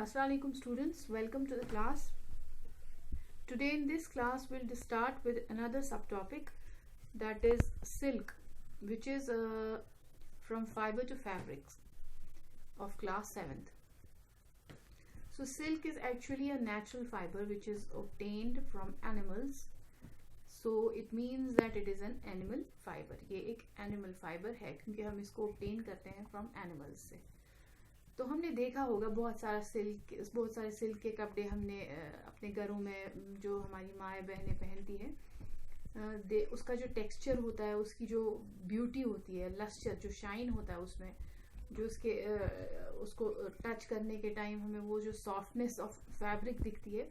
Assalamualaikum students, welcome to the class. Today in this class we'll start with another subtopic, that is silk, which is from fiber to fabrics of class 7th. So silk is actually a natural fiber which is obtained from animals. So it means that it is an animal fiber. ये एक animal fiber है क्योंकि हम इसको obtain करते हैं from animals से. तो हमने देखा होगा बहुत सारे सिल्क के कपड़े हमने अपने घरों में जो हमारी माएँ बहनें पहनती है, उसका जो टेक्सचर होता है, उसकी जो ब्यूटी होती है, लस्टर जो शाइन होता है उसमें, जो उसको टच करने के टाइम हमें वो जो सॉफ्टनेस ऑफ फैब्रिक दिखती है,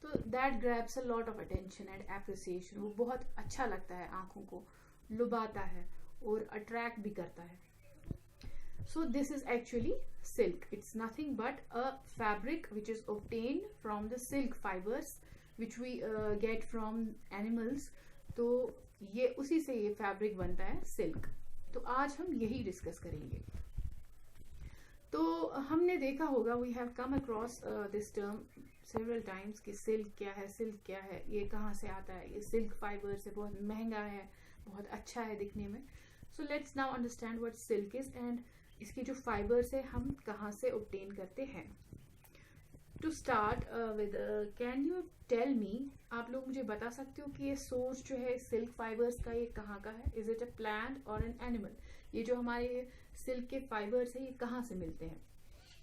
तो that grabs a lot of attention and appreciation. वो बहुत अच्छा लगता है, आंखों को लुभाता है और अट्रैक्ट भी करता है. So this is actually silk. It's nothing but a fabric which is obtained from the silk fibers which we get from animals. तो ये उसी से ये फैब्रिक बनता है silk. तो आज हम यही डिस्कस करेंगे. तो हमने देखा होगा, we have come across this term several times कि silk क्या है, ये कहाँ से आता है, ये silk fiber से बहुत महंगा है, बहुत अच्छा है दिखने में. So let's now understand what silk is and इसके जो फाइबर्स है हम कहाँ से ऑब्टेन करते हैं. To start with, can you tell me, आप लोग मुझे बता सकते हो कि ये सोर्स जो है सिल्क फाइबर्स का, ये कहाँ का है? इज इट अ प्लांट और एन एनिमल? ये जो हमारे सिल्क के फाइबर्स है ये कहाँ से मिलते हैं?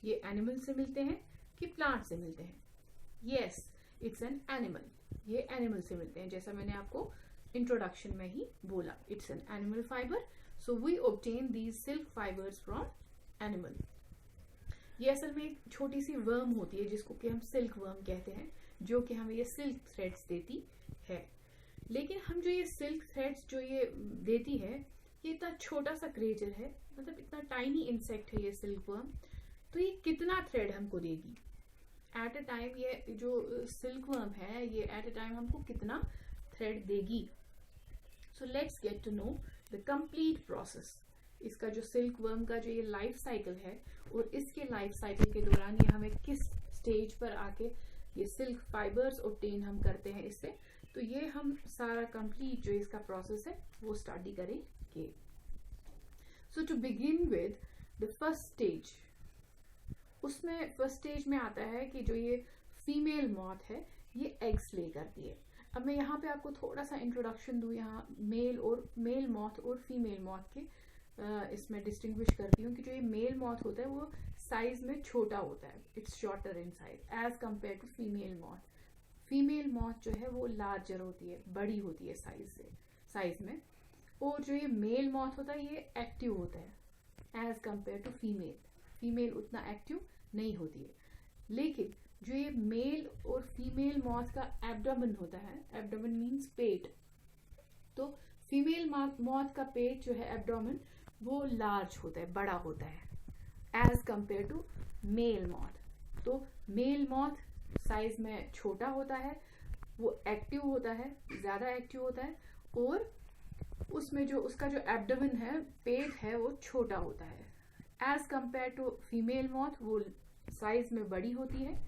ये एनिमल से मिलते हैं कि प्लांट से मिलते हैं? Yes, it's an animal. ये एनिमल से मिलते हैं, जैसा मैंने आपको इंट्रोडक्शन में ही बोला. It's an animal fibre. So we obtain these silk fibers from animal. ये असल में एक छोटी सी वर्म होती है जिसको कि हम सिल्क वर्म कहते हैं, जो कि हमें ये सिल्क थ्रेड्स देती है. लेकिन हम जो ये सिल्क थ्रेड्स जो ये देती है, ये इतना छोटा सा क्रिएचर है, मतलब इतना टाइनी इंसेक्ट है ये सिल्क वर्म. तो ये कितना थ्रेड हमको देगी एट अ टाइम? ये जो सिल्क वर्म है ये एट अ टाइम हमको कितना थ्रेड देगी? So let's get to know the complete process. इसका जो सिल्क वर्म का जो ये लाइफ साइकिल है, और इसके लाइफ साइकिल के दौरान ये हमें किस स्टेज पर आके ये सिल्क फाइबर्स ऑब्टेन हम करते हैं इससे. तो ये हम सारा कंप्लीट जो इसका प्रोसेस है वो स्टडी करेंगे. So to begin with the first stage, उसमें फर्स्ट स्टेज में आता है कि जो ये फीमेल मॉथ है ये एग्स ले करती है. अब मैं यहाँ पे आपको थोड़ा सा इंट्रोडक्शन दूँ, यहाँ मेल मॉथ और फीमेल मॉथ के इसमें डिस्टिंग्विश करती हूँ कि जो ये मेल मॉथ होता है वो साइज में छोटा होता है, it's shorter in size as compare to female moth. Female moth जो है वो लार्जर होती है, बड़ी होती है साइज में. और जो ये मेल मॉथ होता है ये एक्टिव होता है एज कंपेयर टू फीमेल उतना एक्टिव नहीं होती है. लेकिन जो ये मेल और फीमेल मॉथ का एब्डोमेन होता है, एब्डोमेन मीन्स पेट, तो फीमेल मॉथ का पेट जो है एब्डोमेन वो लार्ज होता है, बड़ा होता है as compare to male moth. तो मेल मॉथ साइज में छोटा होता है, वो एक्टिव होता है, ज्यादा एक्टिव होता है, और उसमें जो उसका जो एब्डोमेन है, पेट है, वो छोटा होता है as compare to female moth. वो साइज में बड़ी होती है,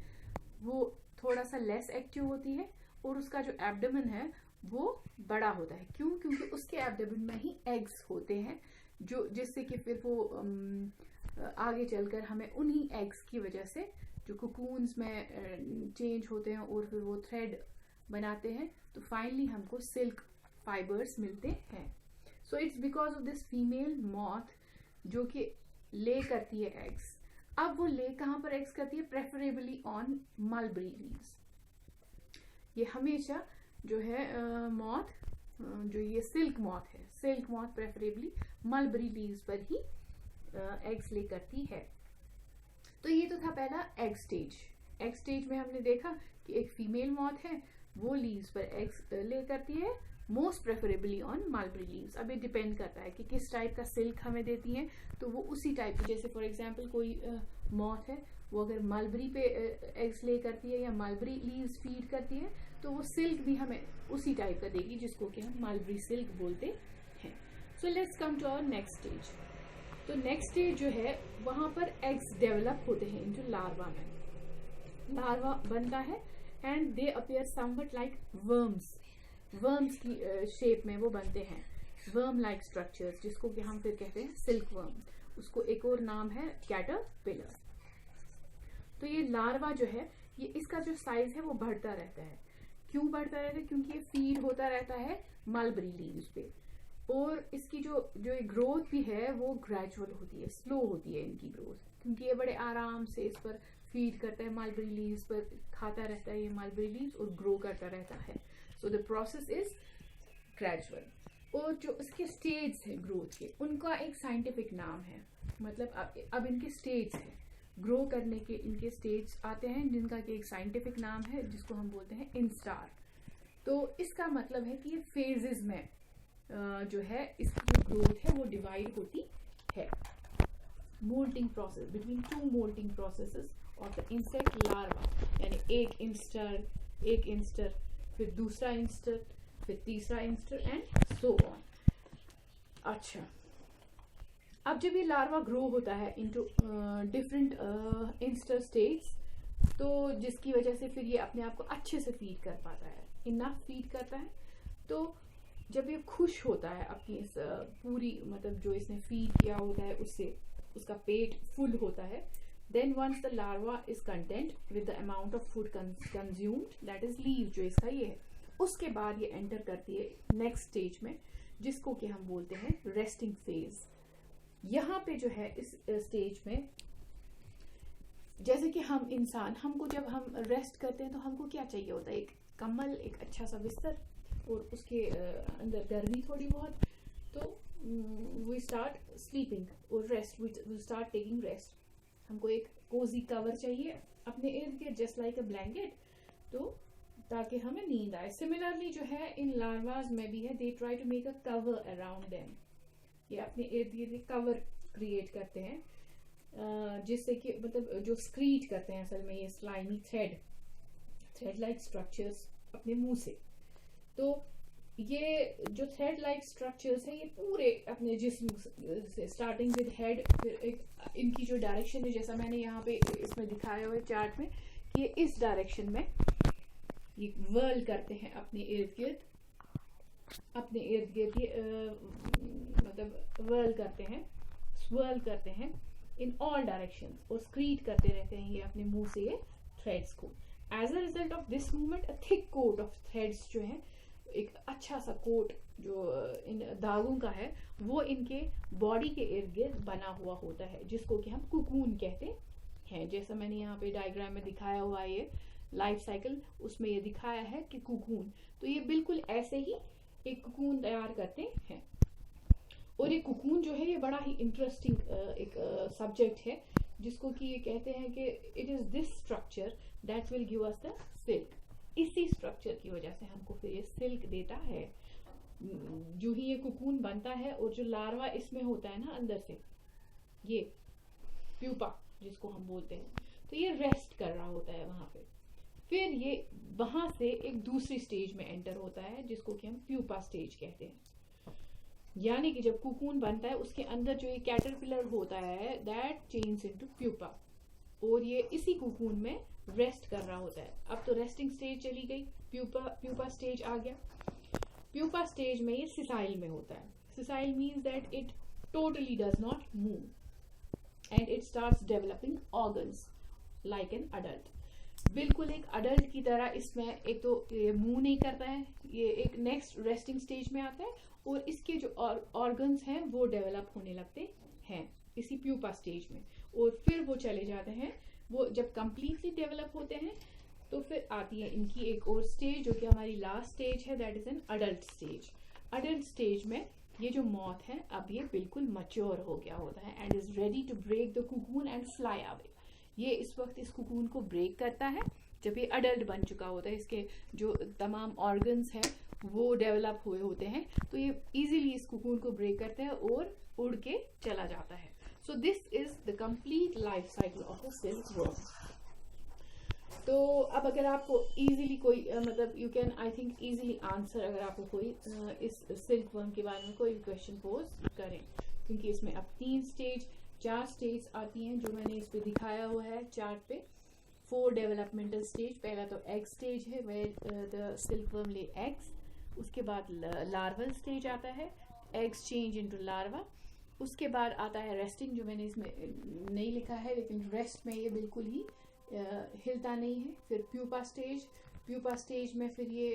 वो थोड़ा सा लेस एक्टिव होती है, और उसका जो एब्डोमेन है वो बड़ा होता है. क्यों? क्योंकि उसके एब्डोमेन में ही एग्स होते हैं, जो जिससे कि फिर वो आगे चलकर हमें उन्हीं एग्स की वजह से जो कोकून्स में चेंज होते हैं और फिर वो थ्रेड बनाते हैं, तो फाइनली हमको सिल्क फाइबर्स मिलते हैं. So it's because of this female moth जो कि ले करती है एग्स. अब वो ले कहाँ पर एग्स करती है? Preferably on mulberry leaves. ये हमेशा जो है मॉथ, जो ये सिल्क मॉथ है, silk moth preferably mulberry leaves पर ही एग्स ले करती है. तो ये तो था पहला एग स्टेज. एग स्टेज में हमने देखा कि एक फीमेल मॉथ है, वो लीव्स पर एग्स ले करती है, most preferably on mulberry leaves. अब ये डिपेंड करता है कि किस टाइप का सिल्क हमें देती हैं, तो वो उसी टाइप की, जैसे फॉर एग्जांपल कोई मॉथ है वो अगर मलबरी पे एग्स ले करती है या मलबरी लीव्स फीड करती है, तो वो सिल्क भी हमें उसी टाइप का देगी जिसको कि हम मलबरी सिल्क बोलते हैं. So let's come to our next stage. तो नेक्स्ट स्टेज जो है वहां पर एग्स डेवलप होते हैं इनटू लार्वा में. लार्वा बनता है and they appear somewhat like worms की शेप में वो बनते हैं, वर्म लाइक स्ट्रक्चर्स, जिसको कि हम फिर कहते हैं सिल्क वर्म। उसको एक और नाम है कैटरपिलर। तो ये लार्वा जो है, ये इसका जो साइज है वो बढ़ता रहता है। क्यों बढ़ता रहता है? क्योंकि ये फीड होता रहता है मलबरी लीव्स पे, और इसकी जो ग्रोथ भी है वो ग्रेजुअल होती है, स्लो होती है इनकी ग्रोथ, क्योंकि ये बड़े आराम से इस पर फीड करता है, मलबरी लीव्स पर खाता रहता है ये मलबरी लीव्स और ग्रो करता रहता है। So the process is gradual. और जो इसके स्टेज है ग्रोथ के, उनका एक साइंटिफिक नाम है, मतलब अब इनके स्टेज है, ग्रो करने के इनके स्टेज आते हैं जिनका कि एक साइंटिफिक नाम है जिसको हम बोलते हैं इंस्टार। तो इसका मतलब है कि ये फेजेस में जो है इसकी जो ग्रोथ है वो डिवाइड होती है। Moulting process, between two moulting processes of the insect larva, यानी एक इंस्टर, फिर दूसरा इंस्टर, फिर तीसरा इंस्टर एंड सो ऑन। अच्छा, अब जब ये लार्वा ग्रो होता है इनटू डिफरेंट इंस्टर स्टेट्स, तो जिसकी वजह से फिर ये अपने आप को अच्छे से फीड कर पाता है, इनफ फीड करता है। तो जब ये खुश होता है अपनी इस पूरी, मतलब जो इसने फीड किया होता है उससे उसका पेट फुल होता है, then once the larva is content with the amount of food consumed, that is leave, जो इसका ये है, उसके बाद ये एंटर करती है नेक्स्ट स्टेज में, जिसको कि हम बोलते हैं रेस्टिंग फेज। यहाँ पे जो है इस स्टेज में, जैसे कि हम इंसान, हमको जब हम रेस्ट करते हैं तो हमको क्या चाहिए होता है? एक कम्बल, एक अच्छा सा बिस्तर, और उसके अंदर गर्मी थोड़ी बहुत, तो वी स्टार्ट स्लीपिंग और rest, we start taking rest. हमको एक कोजी कवर चाहिए अपने इर्द गिर्द, जस्ट लाइक अ ब्लैंकेट, तो ताकि हमें नींद आए। सिमिलरली जो है इन लार्वाज में भी है, they try to make a cover around them, ये अपने इर्द गिर्द कवर क्रिएट करते हैं, जिससे कि मतलब जो स्क्रीट करते हैं असल में ये स्लाइमी थ्रेड लाइक स्ट्रक्चर्स अपने मुंह से। तो ये जो थ्रेड लाइक स्ट्रक्चर्स है ये पूरे अपने जिस्म से, स्टार्टिंग विद हेड, फिर एक इनकी जो डायरेक्शन है, जैसा मैंने यहाँ पे इसमें दिखाया हुआ है चार्ट में, कि ये इस डायरेक्शन में ये वर्ल करते हैं अपने इर्द गिर्द ये मतलब वर्ल करते हैं, स्वर्ल करते हैं इन ऑल डायरेक्शंस, और स्क्रीट करते रहते हैं ये अपने मुंह से ये थ्रेड्स को। As a result of this movement, a thick coat of threads जो है, एक अच्छा सा कोट जो इन दागों का है, वो इनके बॉडी के इर्द गिर्द बना हुआ होता है, जिसको कि हम कुकून कहते हैं। जैसा मैंने यहाँ पे डायग्राम में दिखाया हुआ है ये लाइफ साइकिल, उसमें ये दिखाया है कि कुकून, तो ये बिल्कुल ऐसे ही एक कुकून तैयार करते हैं। और ये कुकून जो है ये बड़ा ही इंटरेस्टिंग एक सब्जेक्ट है, जिसको कि ये कहते हैं कि it is this structure that will give us the silk. इसी स्ट्रक्चर की वजह से हमको फिर ये सिल्क देता है। जो ही ये कुकून बनता है और जो लार्वा इसमें होता है ना अंदर से, ये प्यूपा जिसको हम बोलते हैं, तो ये रेस्ट कर रहा होता है वहां पे। फिर ये वहां से एक दूसरी स्टेज में एंटर होता है, जिसको कि हम प्यूपा स्टेज कहते हैं। यानी कि जब कुकून बनता है उसके अंदर जो ये कैटरपिलर होता है, दैट चेंज इनटू प्यूपा, और ये इसी कुकून में रेस्ट कर रहा होता है। अब तो रेस्टिंग स्टेज चली गई, प्यूपा स्टेज आ गया। प्यूपा स्टेज में ये सिसाइल में होता है। Sessile means that it totally does not move and it starts developing organs like an adult. बिल्कुल एक अडल्ट की तरह इसमें एक तो ये मूव नहीं करता है, ये एक नेक्स्ट रेस्टिंग स्टेज में आता है, और इसके जो ऑर्गन्स हैं वो डेवलप होने लगते हैं इसी प्यूपा स्टेज में, और फिर वो चले जाते हैं। वो जब कंप्लीटली डेवलप होते हैं तो फिर आती है इनकी एक और स्टेज, जो कि हमारी लास्ट स्टेज है, that is an adult stage. Adult stage में ये जो मॉथ है अब ये बिल्कुल मैच्योर हो गया होता है and is ready to break the cocoon and fly away. ये इस वक्त इस कुकून को ब्रेक करता है जब ये अडल्ट बन चुका होता है, इसके जो तमाम ऑर्गन्स हैं वो डेवलप हुए होते हैं, तो ये इजीली इस कुकून को ब्रेक करते हैं और उड़ के चला जाता है। So this is the complete life cycle of a silk worm. तो अब अगर आपको इजीली कोई मतलब you can I think easily answer, अगर आपको कोई इस सिल्क वर्म के बारे में कोई क्वेश्चन पोज करें, क्योंकि इसमें अब 4 स्टेज आती हैं जो मैंने इस पे दिखाया हुआ है चार्ट पे। 4 डेवलपमेंटल स्टेज। पहला तो एग स्टेज है, where the silkworm lay eggs. उसके बाद लार्वल स्टेज आता है, एग्स चेंज इनटू लार्वा। उसके बाद आता है रेस्टिंग, जो मैंने इसमें नहीं लिखा है, लेकिन रेस्ट में ये बिल्कुल ही हिलता नहीं है। फिर प्यूपा स्टेज, प्यूपा स्टेज में फिर ये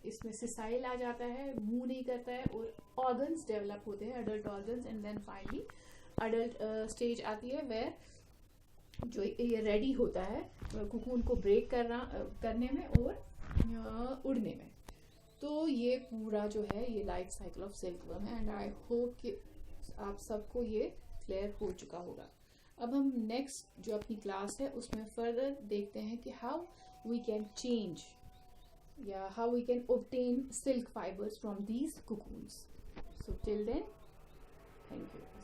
इसमें सिसाइल आ जाता है, मूव नहीं करता है, और ऑर्गन्स डेवलप होते हैं, adult organs. And then finally adult stage आती है, वेयर जो ये रेडी होता है कुकून को ब्रेक करने में और उड़ने में। तो ये पूरा जो है ये लाइफ साइकिल ऑफ सिल्कवर्म है। एंड आई होप कि आप सबको ये क्लियर हो चुका होगा। अब हम नेक्स्ट जो अपनी क्लास है उसमें फर्दर देखते हैं कि हाउ वी कैन चेंज या how we can obtain silk fibers from these cocoons. So till then, thank you.